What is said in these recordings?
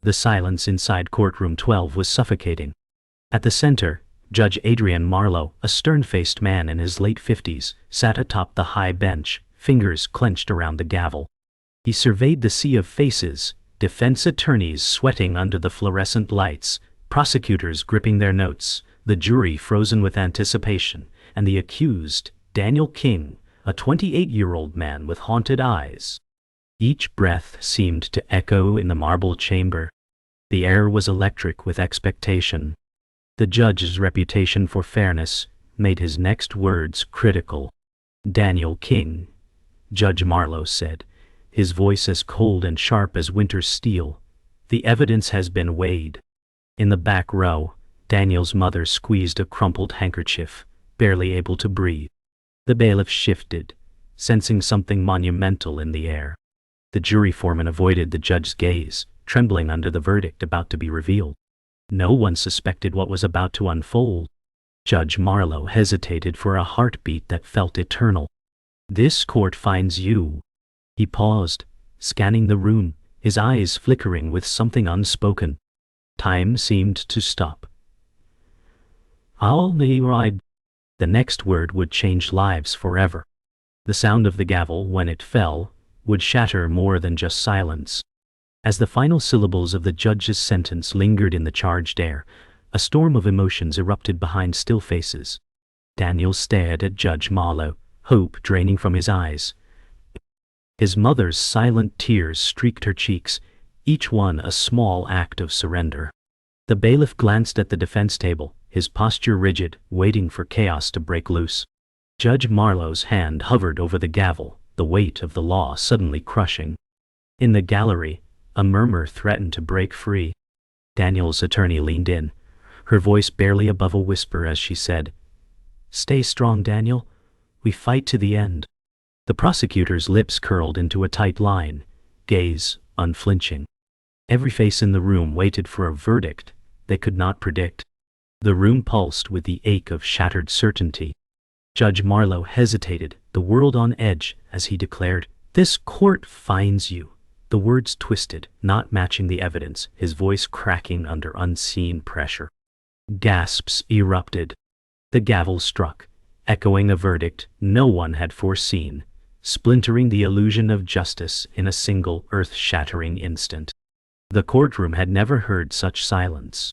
The silence inside courtroom 12 was suffocating. At the center, Judge Adrian Marlowe, a stern-faced man in his late 50s, sat atop the high bench, fingers clenched around the gavel. He surveyed the sea of faces, defense attorneys sweating under the fluorescent lights, prosecutors gripping their notes, the jury frozen with anticipation, and the accused, Daniel King, a 28-year-old man with haunted eyes. Each breath seemed to echo in the marble chamber. The air was electric with expectation. The judge's reputation for fairness made his next words critical. "Daniel King," Judge Marlowe said, his voice as cold and sharp as winter steel, "the evidence has been weighed." In the back row, Daniel's mother squeezed a crumpled handkerchief, barely able to breathe. The bailiff shifted, sensing something monumental in the air. The jury foreman avoided the judge's gaze, trembling under the verdict about to be revealed. No one suspected what was about to unfold. Judge Marlowe hesitated for a heartbeat that felt eternal. "This court finds you." He paused, scanning the room, his eyes flickering with something unspoken. Time seemed to stop. "I'll be right." The next word would change lives forever. The sound of the gavel, when it fell, would shatter more than just silence. As the final syllables of the judge's sentence lingered in the charged air, a storm of emotions erupted behind still faces. Daniel stared at Judge Marlowe, hope draining from his eyes. His mother's silent tears streaked her cheeks, each one a small act of surrender. The bailiff glanced at the defense table, his posture rigid, waiting for chaos to break loose. Judge Marlowe's hand hovered over the gavel, the weight of the law suddenly crushing. In the gallery, a murmur threatened to break free. Daniel's attorney leaned in, her voice barely above a whisper as she said, "Stay strong, Daniel. We fight to the end." The prosecutor's lips curled into a tight line, gaze unflinching. Every face in the room waited for a verdict they could not predict. The room pulsed with the ache of shattered certainty. Judge Marlowe hesitated, the world on edge, as he declared, "This court finds you." The words twisted, not matching the evidence, his voice cracking under unseen pressure. Gasps erupted. The gavel struck, echoing a verdict no one had foreseen, splintering the illusion of justice in a single earth-shattering instant. The courtroom had never heard such silence.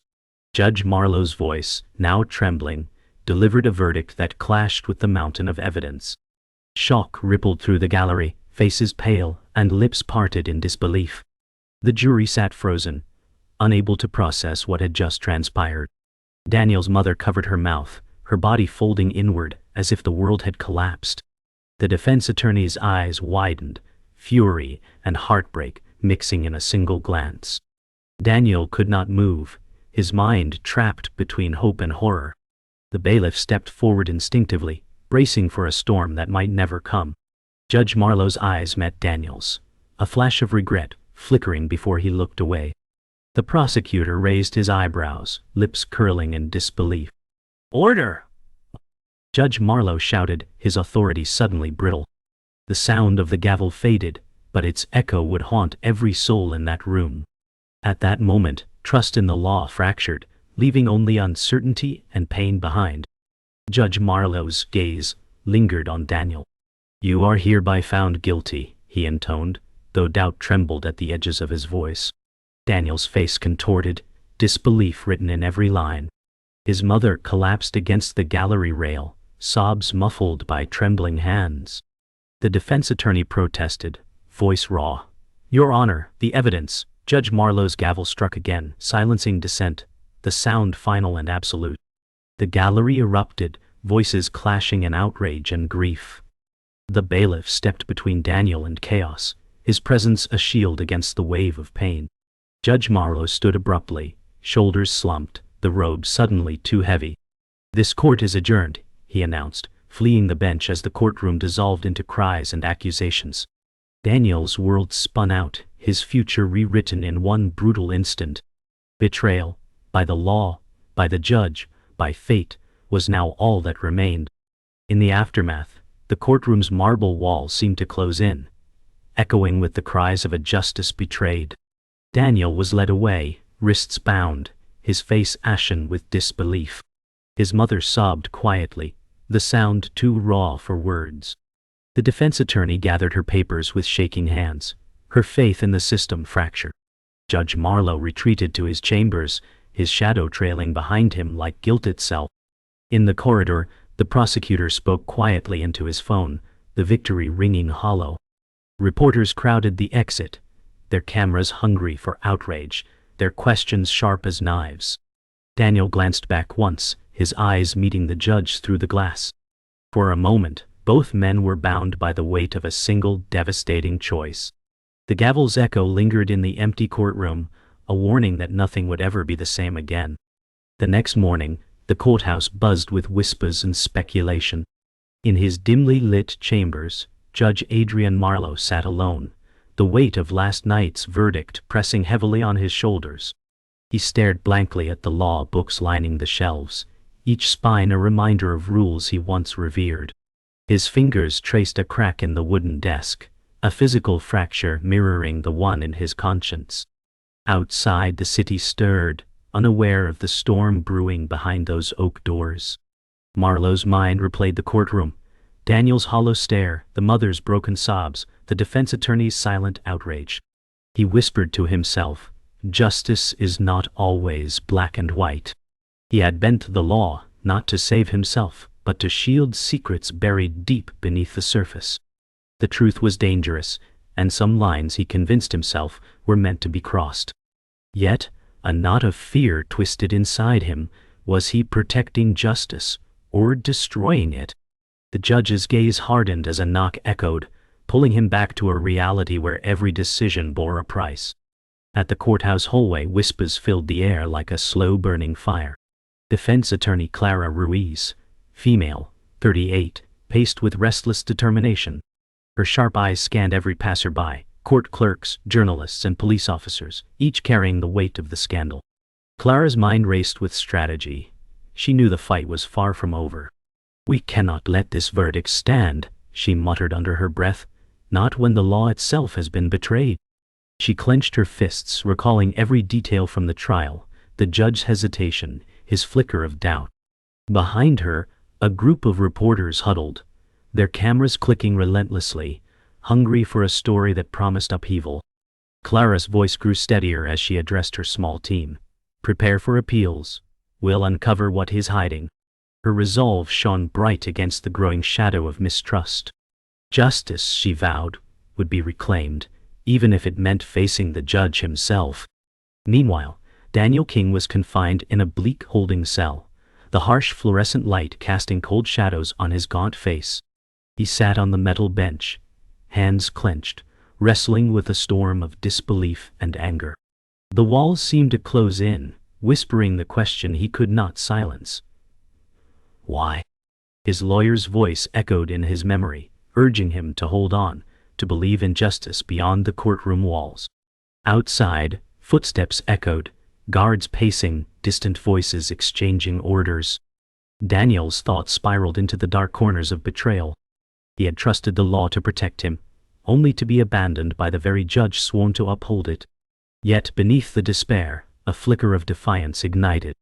Judge Marlowe's voice, now trembling, delivered a verdict that clashed with the mountain of evidence. Shock rippled through the gallery, faces pale, and lips parted in disbelief. The jury sat frozen, unable to process what had just transpired. Daniel's mother covered her mouth, her body folding inward as if the world had collapsed. The defense attorney's eyes widened, fury and heartbreak mixing in a single glance. Daniel could not move, his mind trapped between hope and horror. The bailiff stepped forward instinctively, bracing for a storm that might never come. Judge Marlowe's eyes met Daniel's, a flash of regret flickering before he looked away. The prosecutor raised his eyebrows, lips curling in disbelief. "Order!" Judge Marlowe shouted, his authority suddenly brittle. The sound of the gavel faded, but its echo would haunt every soul in that room. At that moment, trust in the law fractured, leaving only uncertainty and pain behind. Judge Marlowe's gaze lingered on Daniel. "You are hereby found guilty," he intoned, though doubt trembled at the edges of his voice. Daniel's face contorted, disbelief written in every line. His mother collapsed against the gallery rail, sobs muffled by trembling hands. The defense attorney protested, voice raw. "Your Honor, the evidence." Judge Marlowe's gavel struck again, silencing dissent, the sound final and absolute. The gallery erupted, voices clashing in outrage and grief. The bailiff stepped between Daniel and chaos, his presence a shield against the wave of pain. Judge Marlowe stood abruptly, shoulders slumped, the robe suddenly too heavy. "This court is adjourned," he announced, fleeing the bench as the courtroom dissolved into cries and accusations. Daniel's world spun out, his future rewritten in one brutal instant. Betrayal, by the law, by the judge, by fate, was now all that remained. In the aftermath, the courtroom's marble wall seemed to close in, echoing with the cries of a justice betrayed. Daniel was led away, wrists bound, his face ashen with disbelief. His mother sobbed quietly, the sound too raw for words. The defense attorney gathered her papers with shaking hands, her faith in the system fractured. Judge Marlowe retreated to his chambers, his shadow trailing behind him like guilt itself. In the corridor, the prosecutor spoke quietly into his phone, the victory ringing hollow. Reporters crowded the exit, their cameras hungry for outrage, their questions sharp as knives. Daniel glanced back once, his eyes meeting the judge through the glass. For a moment, both men were bound by the weight of a single devastating choice. The gavel's echo lingered in the empty courtroom, a warning that nothing would ever be the same again. The next morning, the courthouse buzzed with whispers and speculation. In his dimly lit chambers, Judge Adrian Marlowe sat alone, the weight of last night's verdict pressing heavily on his shoulders. He stared blankly at the law books lining the shelves, each spine a reminder of rules he once revered. His fingers traced a crack in the wooden desk, a physical fracture mirroring the one in his conscience. Outside, the city stirred, unaware of the storm brewing behind those oak doors. Marlowe's mind replayed the courtroom, Daniel's hollow stare, the mother's broken sobs, the defense attorney's silent outrage. He whispered to himself, justice is not always black and white. He had bent the law, not to save himself, but to shield secrets buried deep beneath the surface. The truth was dangerous, and some lines, he convinced himself, were meant to be crossed. Yet, a knot of fear twisted inside him. Was he protecting justice, or destroying it? The judge's gaze hardened as a knock echoed, pulling him back to a reality where every decision bore a price. At the courthouse hallway, whispers filled the air like a slow-burning fire. Defense attorney Clara Ruiz, female, 38, paced with restless determination. Her sharp eyes scanned every passerby, court clerks, journalists, and police officers, each carrying the weight of the scandal. Clara's mind raced with strategy. She knew the fight was far from over. "We cannot let this verdict stand," she muttered under her breath, "not when the law itself has been betrayed." She clenched her fists, recalling every detail from the trial, the judge's hesitation, his flicker of doubt. Behind her, a group of reporters huddled, their cameras clicking relentlessly, hungry for a story that promised upheaval. Clara's voice grew steadier as she addressed her small team. "Prepare for appeals. We'll uncover what he's hiding." Her resolve shone bright against the growing shadow of mistrust. Justice, she vowed, would be reclaimed, even if it meant facing the judge himself. Meanwhile, Daniel King was confined in a bleak holding cell, the harsh fluorescent light casting cold shadows on his gaunt face. He sat on the metal bench, hands clenched, wrestling with a storm of disbelief and anger. The walls seemed to close in, whispering the question he could not silence. Why? His lawyer's voice echoed in his memory, urging him to hold on, to believe in justice beyond the courtroom walls. Outside, footsteps echoed, guards pacing, distant voices exchanging orders. Daniel's thoughts spiraled into the dark corners of betrayal. He had trusted the law to protect him, only to be abandoned by the very judge sworn to uphold it. Yet beneath the despair, a flicker of defiance ignited.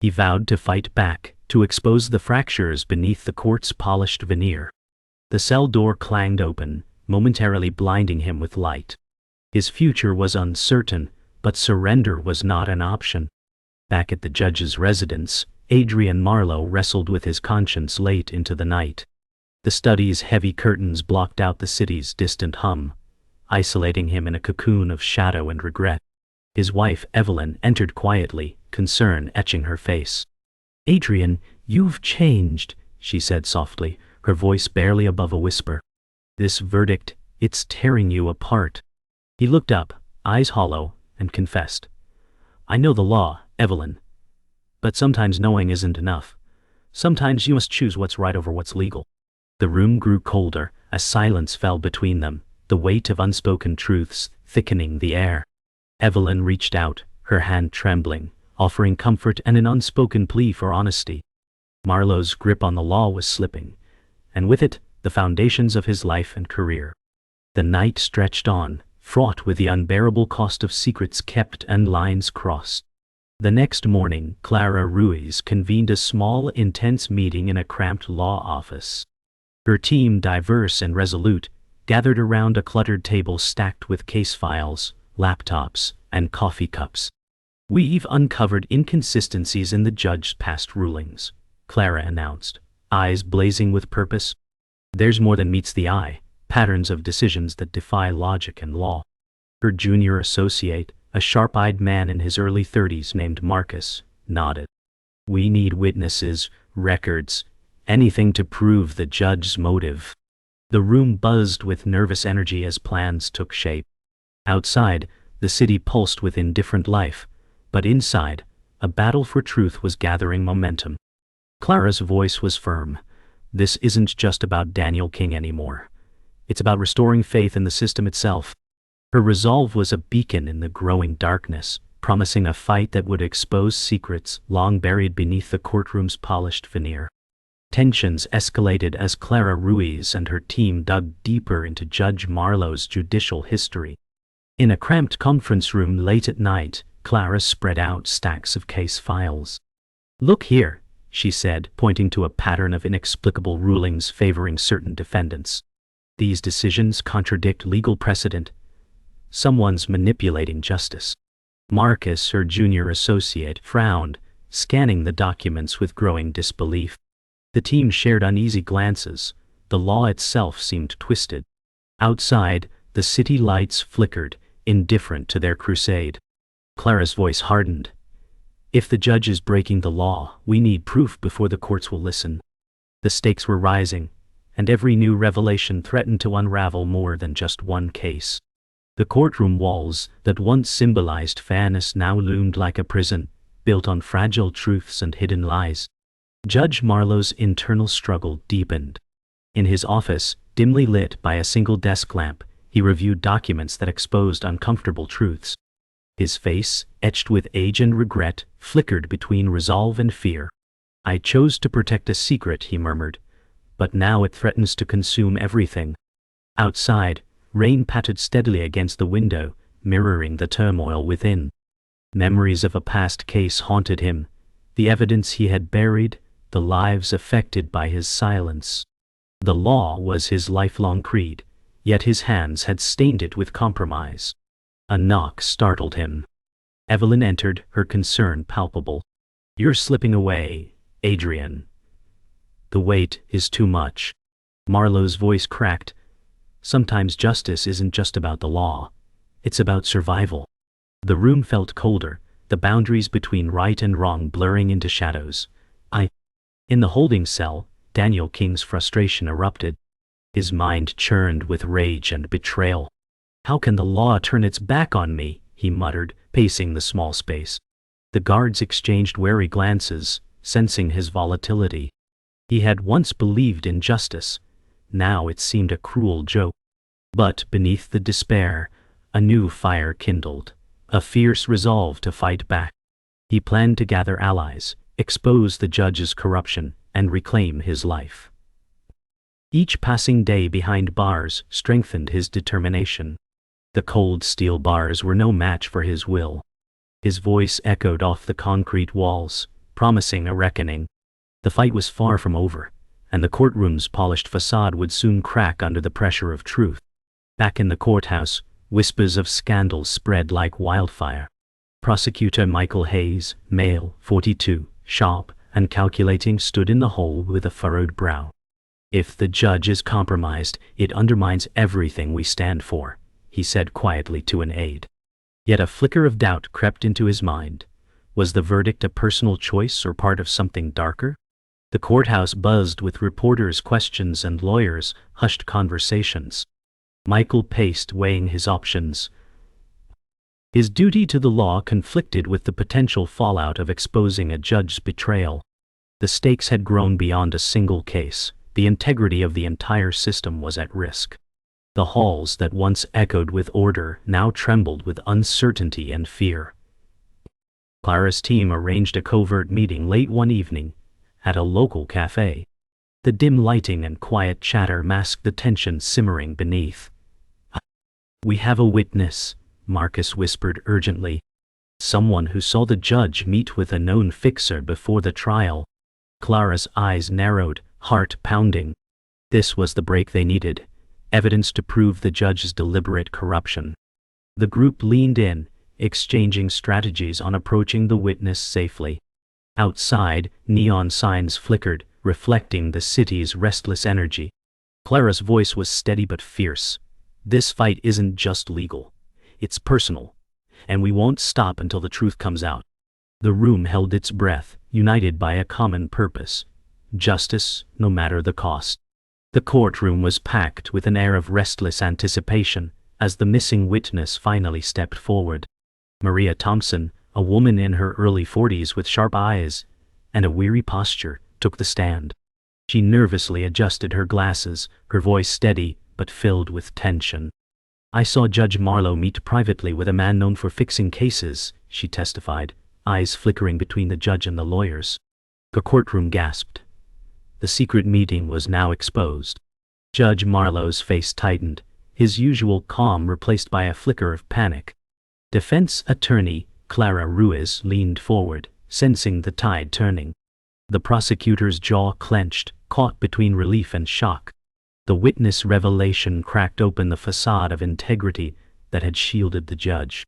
He vowed to fight back, to expose the fractures beneath the court's polished veneer. The cell door clanged open, momentarily blinding him with light. His future was uncertain, but surrender was not an option. Back at the judge's residence, Adrian Marlowe wrestled with his conscience late into the night. The study's heavy curtains blocked out the city's distant hum, isolating him in a cocoon of shadow and regret. His wife, Evelyn, entered quietly, concern etching her face. "Adrian, you've changed," she said softly, her voice barely above a whisper. "This verdict, it's tearing you apart." He looked up, eyes hollow, and confessed. "I know the law, Evelyn. But sometimes knowing isn't enough. Sometimes you must choose what's right over what's legal." The room grew colder, a silence fell between them, the weight of unspoken truths thickening the air. Evelyn reached out, her hand trembling, offering comfort and an unspoken plea for honesty. Marlowe's grip on the law was slipping, and with it, the foundations of his life and career. The night stretched on, fraught with the unbearable cost of secrets kept and lines crossed. The next morning, Clara Ruiz convened a small, intense meeting in a cramped law office. Her team, diverse and resolute, gathered around a cluttered table stacked with case files, laptops, and coffee cups. "We've uncovered inconsistencies in the judge's past rulings," Clara announced, eyes blazing with purpose. "There's more than meets the eye, patterns of decisions that defy logic and law." Her junior associate, a sharp-eyed man in his early 30s named Marcus, nodded. "We need witnesses, records, anything to prove the judge's motive." The room buzzed with nervous energy as plans took shape. Outside, the city pulsed with indifferent life, but inside, a battle for truth was gathering momentum. Clara's voice was firm. "This isn't just about Daniel King anymore. It's about restoring faith in the system itself." Her resolve was a beacon in the growing darkness, promising a fight that would expose secrets long buried beneath the courtroom's polished veneer. Tensions escalated as Clara Ruiz and her team dug deeper into Judge Marlowe's judicial history. In a cramped conference room late at night, Clara spread out stacks of case files. "Look here," she said, pointing to a pattern of inexplicable rulings favoring certain defendants. "These decisions contradict legal precedent. Someone's manipulating justice." Marcus, her junior associate, frowned, scanning the documents with growing disbelief. The team shared uneasy glances. The law itself seemed twisted. Outside, the city lights flickered, indifferent to their crusade. Clara's voice hardened. "If the judge is breaking the law, we need proof before the courts will listen." The stakes were rising, and every new revelation threatened to unravel more than just one case. The courtroom walls, that once symbolized fairness, now loomed like a prison, built on fragile truths and hidden lies. Judge Marlowe's internal struggle deepened. In his office, dimly lit by a single desk lamp, he reviewed documents that exposed uncomfortable truths. His face, etched with age and regret, flickered between resolve and fear. "I chose to protect a secret," he murmured, "but now it threatens to consume everything." Outside, rain pattered steadily against the window, mirroring the turmoil within. Memories of a past case haunted him, the evidence he had buried, the lives affected by his silence. The law was his lifelong creed, yet his hands had stained it with compromise. A knock startled him. Evelyn entered, her concern palpable. "You're slipping away, Adrian. The weight is too much." Marlowe's voice cracked. "Sometimes justice isn't just about the law. It's about survival." The room felt colder, the boundaries between right and wrong blurring into shadows. In the holding cell, Daniel King's frustration erupted. His mind churned with rage and betrayal. "How can the law turn its back on me?" he muttered, pacing the small space. The guards exchanged wary glances, sensing his volatility. He had once believed in justice. Now it seemed a cruel joke. But beneath the despair, a new fire kindled, a fierce resolve to fight back. He planned to gather allies, expose the judge's corruption, and reclaim his life. Each passing day behind bars strengthened his determination. The cold steel bars were no match for his will. His voice echoed off the concrete walls, promising a reckoning. The fight was far from over, and the courtroom's polished facade would soon crack under the pressure of truth. Back in the courthouse, whispers of scandal spread like wildfire. Prosecutor Michael Hayes, male, 42, sharp and calculating, stood in the hall with a furrowed brow. "If the judge is compromised, it undermines everything we stand for," he said quietly to an aide. Yet a flicker of doubt crept into his mind. Was the verdict a personal choice or part of something darker? The courthouse buzzed with reporters' questions and lawyers' hushed conversations. Michael paced, weighing his options. His duty to the law conflicted with the potential fallout of exposing a judge's betrayal. The stakes had grown beyond a single case. The integrity of the entire system was at risk. The halls that once echoed with order now trembled with uncertainty and fear. Clara's team arranged a covert meeting late one evening at a local cafe. The dim lighting and quiet chatter masked the tension simmering beneath. "We have a witness," Marcus whispered urgently. "Someone who saw the judge meet with a known fixer before the trial." Clara's eyes narrowed, heart pounding. This was the break they needed, evidence to prove the judge's deliberate corruption. The group leaned in, exchanging strategies on approaching the witness safely. Outside, neon signs flickered, reflecting the city's restless energy. Clara's voice was steady but fierce. "This fight isn't just legal. It's personal. And we won't stop until the truth comes out." The room held its breath, united by a common purpose: justice, no matter the cost. The courtroom was packed with an air of restless anticipation as the missing witness finally stepped forward. Maria Thompson, a woman in her early 40s with sharp eyes and a weary posture, took the stand. She nervously adjusted her glasses, her voice steady but filled with tension. "I saw Judge Marlowe meet privately with a man known for fixing cases," she testified, eyes flickering between the judge and the lawyers. The courtroom gasped. The secret meeting was now exposed. Judge Marlowe's face tightened, his usual calm replaced by a flicker of panic. Defense attorney Clara Ruiz leaned forward, sensing the tide turning. The prosecutor's jaw clenched, caught between relief and shock. The witness revelation cracked open the facade of integrity that had shielded the judge.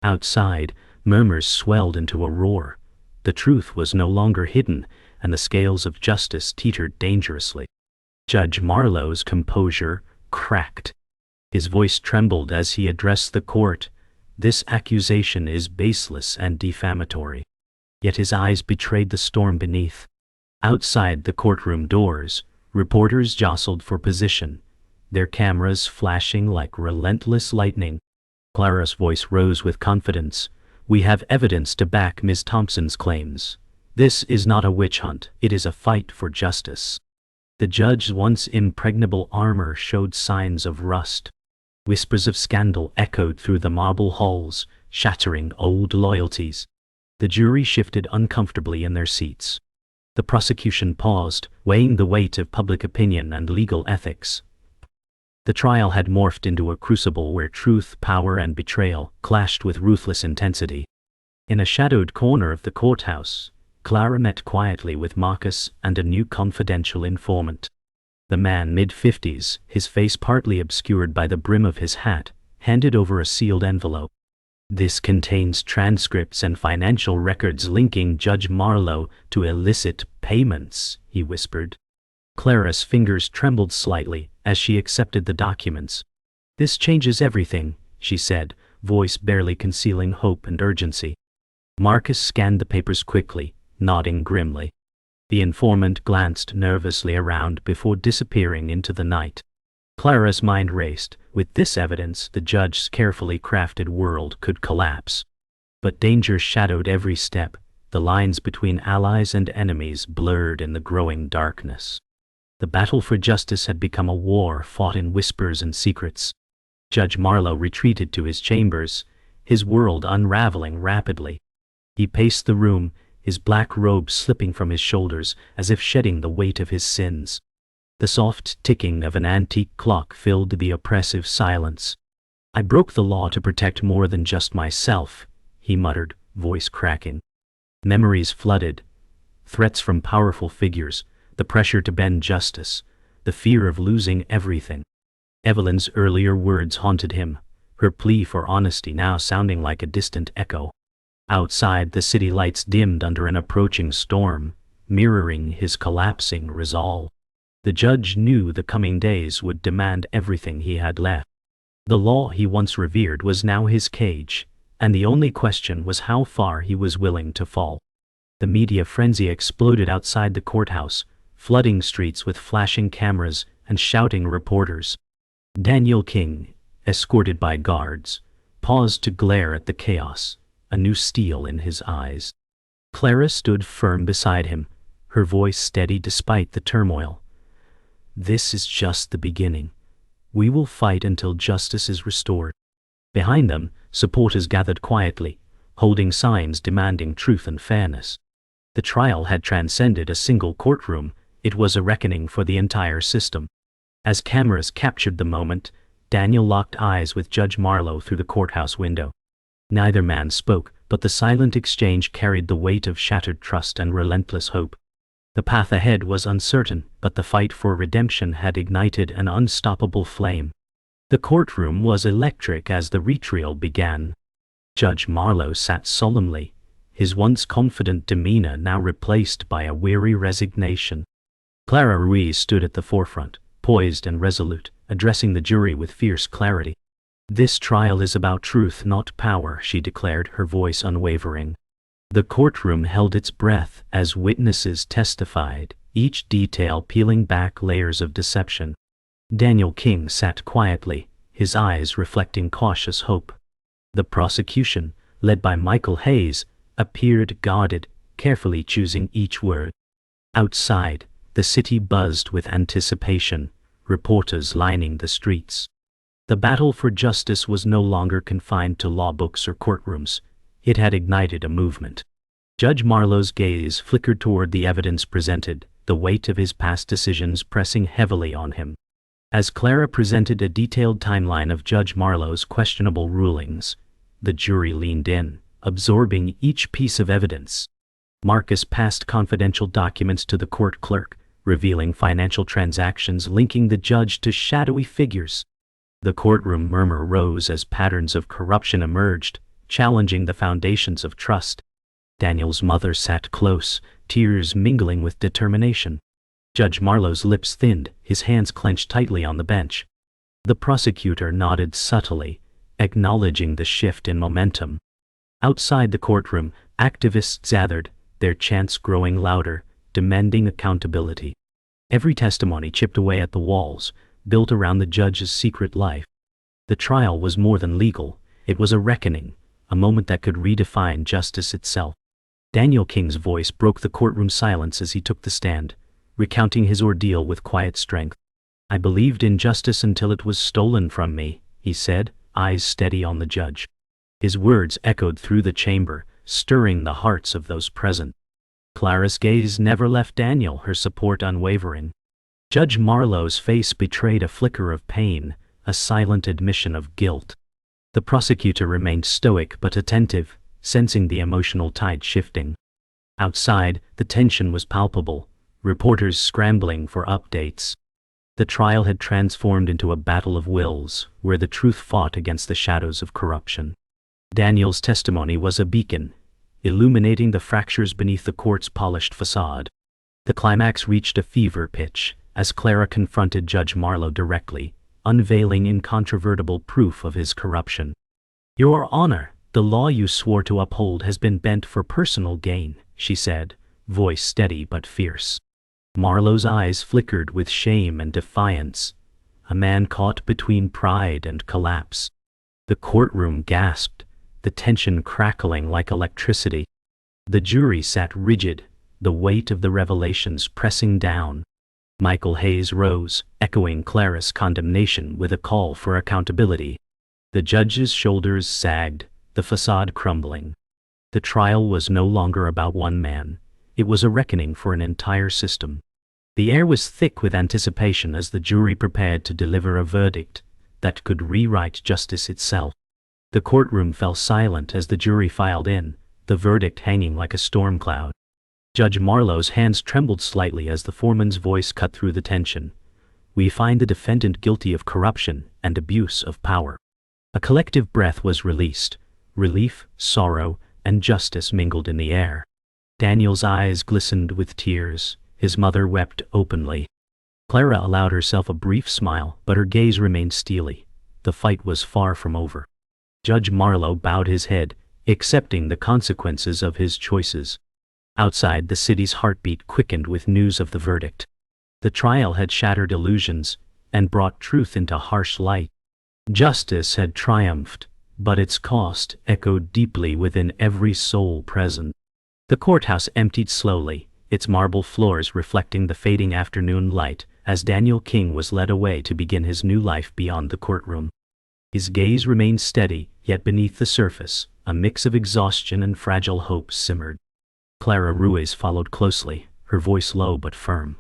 Outside, murmurs swelled into a roar. The truth was no longer hidden, and the scales of justice teetered dangerously. Judge Marlowe's composure cracked. His voice trembled as he addressed the court. "This accusation is baseless and defamatory." Yet his eyes betrayed the storm beneath. Outside the courtroom doors, reporters jostled for position, their cameras flashing like relentless lightning. Clara's voice rose with confidence. "We have evidence to back Ms. Thompson's claims. This is not a witch hunt, it is a fight for justice." The judge's once impregnable armor showed signs of rust. Whispers of scandal echoed through the marble halls, shattering old loyalties. The jury shifted uncomfortably in their seats. The prosecution paused, weighing the weight of public opinion and legal ethics. The trial had morphed into a crucible where truth, power, and betrayal clashed with ruthless intensity. In a shadowed corner of the courthouse, Clara met quietly with Marcus and a new confidential informant. The man, mid-50s, his face partly obscured by the brim of his hat, handed over a sealed envelope. "This contains transcripts and financial records linking Judge Marlowe to illicit payments," he whispered. Clara's fingers trembled slightly as she accepted the documents. "This changes everything," she said, voice barely concealing hope and urgency. Marcus scanned the papers quickly, nodding grimly. The informant glanced nervously around before disappearing into the night. Clara's mind raced. With this evidence, the judge's carefully crafted world could collapse. But danger shadowed every step. The lines between allies and enemies blurred in the growing darkness. The battle for justice had become a war fought in whispers and secrets. Judge Marlowe retreated to his chambers, his world unraveling rapidly. He paced the room, his black robe slipping from his shoulders as if shedding the weight of his sins. The soft ticking of an antique clock filled the oppressive silence. "I broke the law to protect more than just myself," he muttered, voice cracking. Memories flooded. Threats from powerful figures, the pressure to bend justice, the fear of losing everything. Evelyn's earlier words haunted him, her plea for honesty now sounding like a distant echo. Outside, the city lights dimmed under an approaching storm, mirroring his collapsing resolve. The judge knew the coming days would demand everything he had left. The law he once revered was now his cage, and the only question was how far he was willing to fall. The media frenzy exploded outside the courthouse, flooding streets with flashing cameras and shouting reporters. Daniel King, escorted by guards, paused to glare at the chaos, a new steel in his eyes. Clara stood firm beside him, her voice steady despite the turmoil. "This is just the beginning. We will fight until justice is restored." Behind them, supporters gathered quietly, holding signs demanding truth and fairness. The trial had transcended a single courtroom, it was a reckoning for the entire system. As cameras captured the moment, Daniel locked eyes with Judge Marlowe through the courthouse window. Neither man spoke, but the silent exchange carried the weight of shattered trust and relentless hope. The path ahead was uncertain, but the fight for redemption had ignited an unstoppable flame. The courtroom was electric as the retrial began. Judge Marlowe sat solemnly, his once confident demeanor now replaced by a weary resignation. Clara Ruiz stood at the forefront, poised and resolute, addressing the jury with fierce clarity. "This trial is about truth, not power," she declared, her voice unwavering. The courtroom held its breath as witnesses testified, each detail peeling back layers of deception. Daniel King sat quietly, his eyes reflecting cautious hope. The prosecution, led by Michael Hayes, appeared guarded, carefully choosing each word. Outside, the city buzzed with anticipation, reporters lining the streets. The battle for justice was no longer confined to law books or courtrooms. It had ignited a movement. Judge Marlowe's gaze flickered toward the evidence presented, the weight of his past decisions pressing heavily on him. As Clara presented a detailed timeline of Judge Marlowe's questionable rulings, the jury leaned in, absorbing each piece of evidence. Marcus passed confidential documents to the court clerk, revealing financial transactions linking the judge to shadowy figures. The courtroom murmur rose as patterns of corruption emerged, challenging the foundations of trust. Daniel's mother sat close, tears mingling with determination. Judge Marlowe's lips thinned, his hands clenched tightly on the bench. The prosecutor nodded subtly, acknowledging the shift in momentum. Outside the courtroom, activists gathered, their chants growing louder, demanding accountability. Every testimony chipped away at the walls, built around the judge's secret life. The trial was more than legal, it was a reckoning, a moment that could redefine justice itself. Daniel King's voice broke the courtroom silence as he took the stand, recounting his ordeal with quiet strength. "I believed in justice until it was stolen from me," he said, eyes steady on the judge. His words echoed through the chamber, stirring the hearts of those present. Clara's gaze never left Daniel, her support unwavering. Judge Marlowe's face betrayed a flicker of pain, a silent admission of guilt. The prosecutor remained stoic but attentive, sensing the emotional tide shifting. Outside, the tension was palpable, reporters scrambling for updates. The trial had transformed into a battle of wills, where the truth fought against the shadows of corruption. Daniel's testimony was a beacon, illuminating the fractures beneath the court's polished facade. The climax reached a fever pitch, as Clara confronted Judge Marlowe directly, unveiling incontrovertible proof of his corruption. "Your Honor, the law you swore to uphold has been bent for personal gain," she said, voice steady but fierce. Marlowe's eyes flickered with shame and defiance, a man caught between pride and collapse. The courtroom gasped, the tension crackling like electricity. The jury sat rigid, the weight of the revelations pressing down. Michael Hayes rose, echoing Clara's condemnation with a call for accountability. The judge's shoulders sagged, the facade crumbling. The trial was no longer about one man. It was a reckoning for an entire system. The air was thick with anticipation as the jury prepared to deliver a verdict that could rewrite justice itself. The courtroom fell silent as the jury filed in, the verdict hanging like a storm cloud. Judge Marlowe's hands trembled slightly as the foreman's voice cut through the tension. "We find the defendant guilty of corruption and abuse of power." A collective breath was released. Relief, sorrow, and justice mingled in the air. Daniel's eyes glistened with tears. His mother wept openly. Clara allowed herself a brief smile, but her gaze remained steely. The fight was far from over. Judge Marlowe bowed his head, accepting the consequences of his choices. Outside, the city's heartbeat quickened with news of the verdict. The trial had shattered illusions and brought truth into harsh light. Justice had triumphed, but its cost echoed deeply within every soul present. The courthouse emptied slowly, its marble floors reflecting the fading afternoon light, as Daniel King was led away to begin his new life beyond the courtroom. His gaze remained steady, yet beneath the surface, a mix of exhaustion and fragile hope simmered. Clara Ruiz followed closely, her voice low but firm.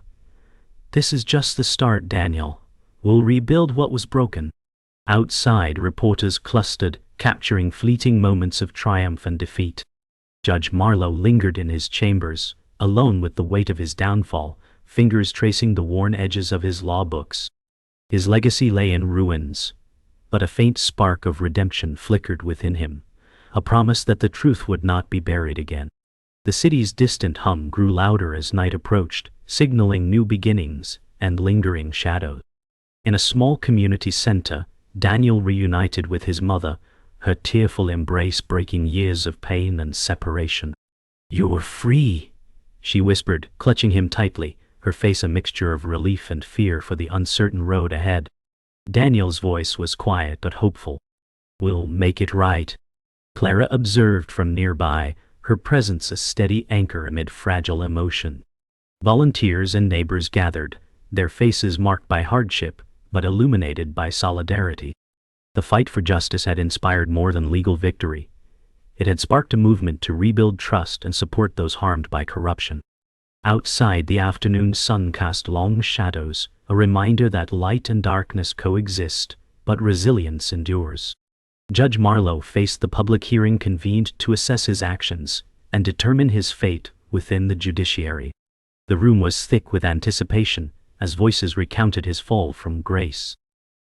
"This is just the start, Daniel. We'll rebuild what was broken." Outside, reporters clustered, capturing fleeting moments of triumph and defeat. Judge Marlowe lingered in his chambers, alone with the weight of his downfall, fingers tracing the worn edges of his law books. His legacy lay in ruins, but a faint spark of redemption flickered within him, a promise that the truth would not be buried again. The city's distant hum grew louder as night approached, signaling new beginnings and lingering shadows. In a small community center, Daniel reunited with his mother, her tearful embrace breaking years of pain and separation. "You're free," she whispered, clutching him tightly, her face a mixture of relief and fear for the uncertain road ahead. Daniel's voice was quiet but hopeful. "We'll make it right." Clara observed from nearby, her presence a steady anchor amid fragile emotion. Volunteers and neighbors gathered, their faces marked by hardship, but illuminated by solidarity. The fight for justice had inspired more than legal victory. It had sparked a movement to rebuild trust and support those harmed by corruption. Outside, the afternoon sun cast long shadows, a reminder that light and darkness coexist, but resilience endures. Judge Marlowe faced the public hearing convened to assess his actions and determine his fate within the judiciary. The room was thick with anticipation as voices recounted his fall from grace.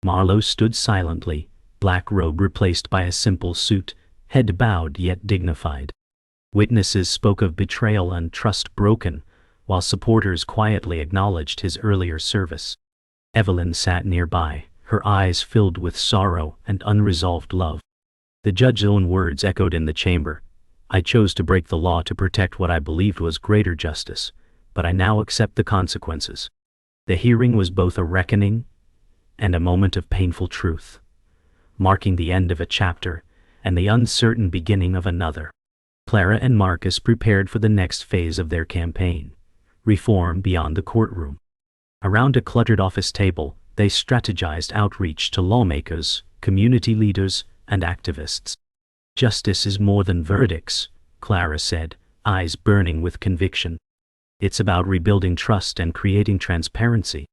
Marlowe stood silently, black robe replaced by a simple suit, head bowed yet dignified. Witnesses spoke of betrayal and trust broken, while supporters quietly acknowledged his earlier service. Evelyn sat nearby, her eyes filled with sorrow and unresolved love. The judge's own words echoed in the chamber. "I chose to break the law to protect what I believed was greater justice, but I now accept the consequences." The hearing was both a reckoning and a moment of painful truth, marking the end of a chapter and the uncertain beginning of another. Clara and Marcus prepared for the next phase of their campaign, reform beyond the courtroom. Around a cluttered office table, they strategized outreach to lawmakers, community leaders, and activists. "Justice is more than verdicts," Clara said, eyes burning with conviction. "It's about rebuilding trust and creating transparency."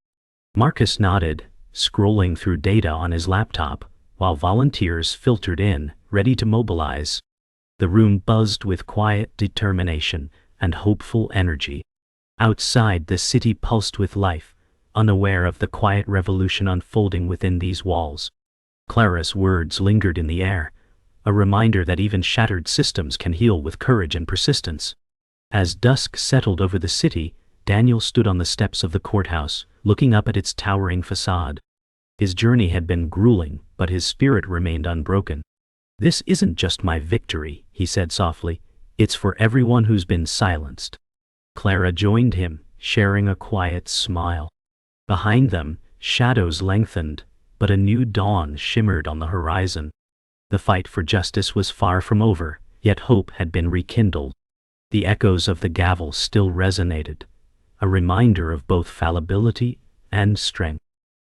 Marcus nodded, scrolling through data on his laptop, while volunteers filtered in, ready to mobilize. The room buzzed with quiet determination and hopeful energy. Outside, the city pulsed with life, unaware of the quiet revolution unfolding within these walls. Clara's words lingered in the air, a reminder that even shattered systems can heal with courage and persistence. As dusk settled over the city, Daniel stood on the steps of the courthouse, looking up at its towering facade. His journey had been grueling, but his spirit remained unbroken. "This isn't just my victory," he said softly. "It's for everyone who's been silenced." Clara joined him, sharing a quiet smile. Behind them, shadows lengthened, but a new dawn shimmered on the horizon. The fight for justice was far from over, yet hope had been rekindled. The echoes of the gavel still resonated, a reminder of both fallibility and strength.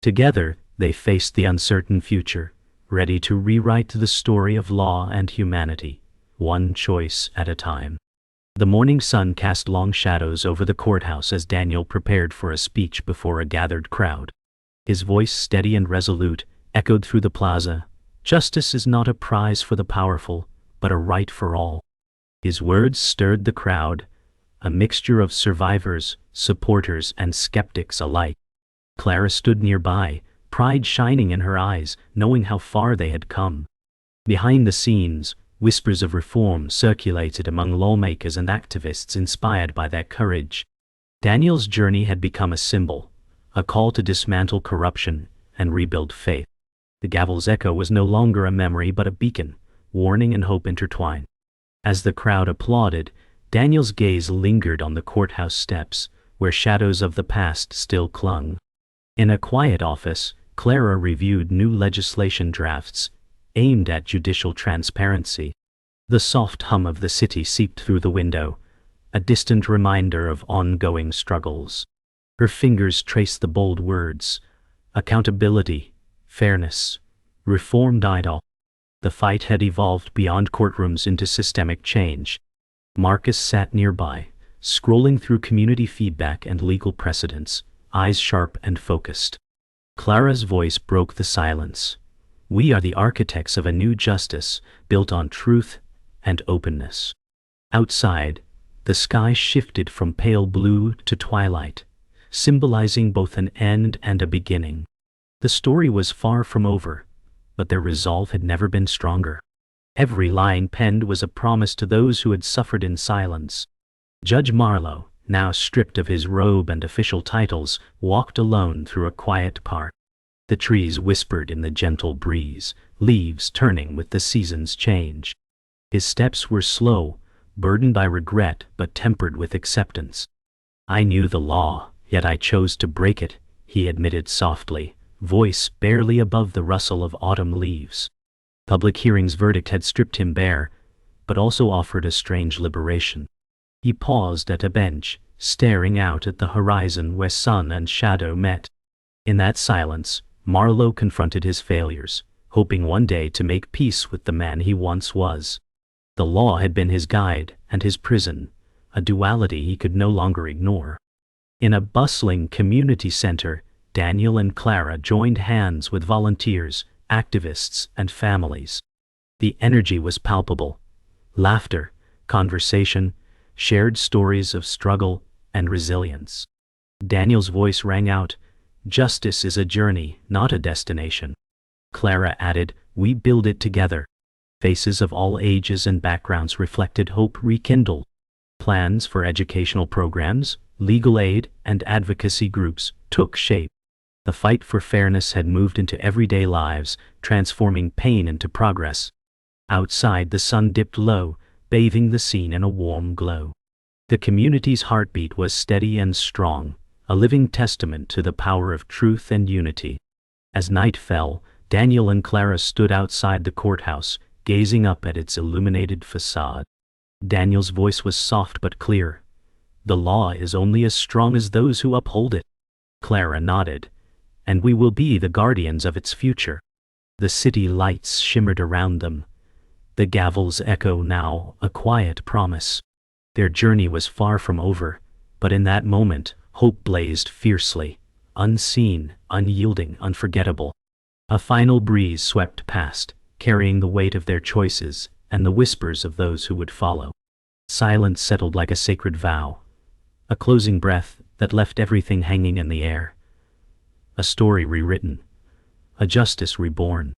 Together, they faced the uncertain future, ready to rewrite the story of law and humanity, one choice at a time. The morning sun cast long shadows over the courthouse as Daniel prepared for a speech before a gathered crowd. His voice, steady and resolute, echoed through the plaza. "Justice is not a prize for the powerful, but a right for all." His words stirred the crowd, a mixture of survivors, supporters, and skeptics alike. Clara stood nearby, pride shining in her eyes, knowing how far they had come. Behind the scenes, whispers of reform circulated among lawmakers and activists inspired by their courage. Daniel's journey had become a symbol, a call to dismantle corruption and rebuild faith. The gavel's echo was no longer a memory but a beacon, warning and hope intertwined. As the crowd applauded, Daniel's gaze lingered on the courthouse steps, where shadows of the past still clung. In a quiet office, Clara reviewed new legislation drafts aimed at judicial transparency. The soft hum of the city seeped through the window, a distant reminder of ongoing struggles. Her fingers traced the bold words: accountability, fairness, reform died off. The fight had evolved beyond courtrooms into systemic change. Marcus sat nearby, scrolling through community feedback and legal precedents, eyes sharp and focused. Clara's voice broke the silence. We are the architects of a new justice built on truth and openness. Outside, the sky shifted from pale blue to twilight, symbolizing both an end and a beginning. The story was far from over, but their resolve had never been stronger. Every line penned was a promise to those who had suffered in silence. Judge Marlowe, now stripped of his robe and official titles, walked alone through a quiet park. The trees whispered in the gentle breeze, leaves turning with the season's change. His steps were slow, burdened by regret but tempered with acceptance. "I knew the law, yet I chose to break it," he admitted softly, voice barely above the rustle of autumn leaves. Public hearing's verdict had stripped him bare, but also offered a strange liberation. He paused at a bench, staring out at the horizon where sun and shadow met. In that silence, Marlowe confronted his failures, hoping one day to make peace with the man he once was. The law had been his guide and his prison, a duality he could no longer ignore. In a bustling community center, Daniel and Clara joined hands with volunteers, activists, and families. The energy was palpable. Laughter, conversation, shared stories of struggle and resilience. Daniel's voice rang out, "Justice is a journey, not a destination." Clara added, "We build it together." Faces of all ages and backgrounds reflected hope rekindled. Plans for educational programs, legal aid, and advocacy groups took shape. The fight for fairness had moved into everyday lives, transforming pain into progress. Outside, the sun dipped low, bathing the scene in a warm glow. The community's heartbeat was steady and strong, a living testament to the power of truth and unity. As night fell, Daniel and Clara stood outside the courthouse, gazing up at its illuminated facade. Daniel's voice was soft but clear. "The law is only as strong as those who uphold it." Clara nodded, "And we will be the guardians of its future." The city lights shimmered around them. The gavel's echo now, a quiet promise. Their journey was far from over, but in that moment, hope blazed fiercely, unseen, unyielding, unforgettable. A final breeze swept past, carrying the weight of their choices and the whispers of those who would follow. Silence settled like a sacred vow, a closing breath that left everything hanging in the air. A story rewritten, a justice reborn.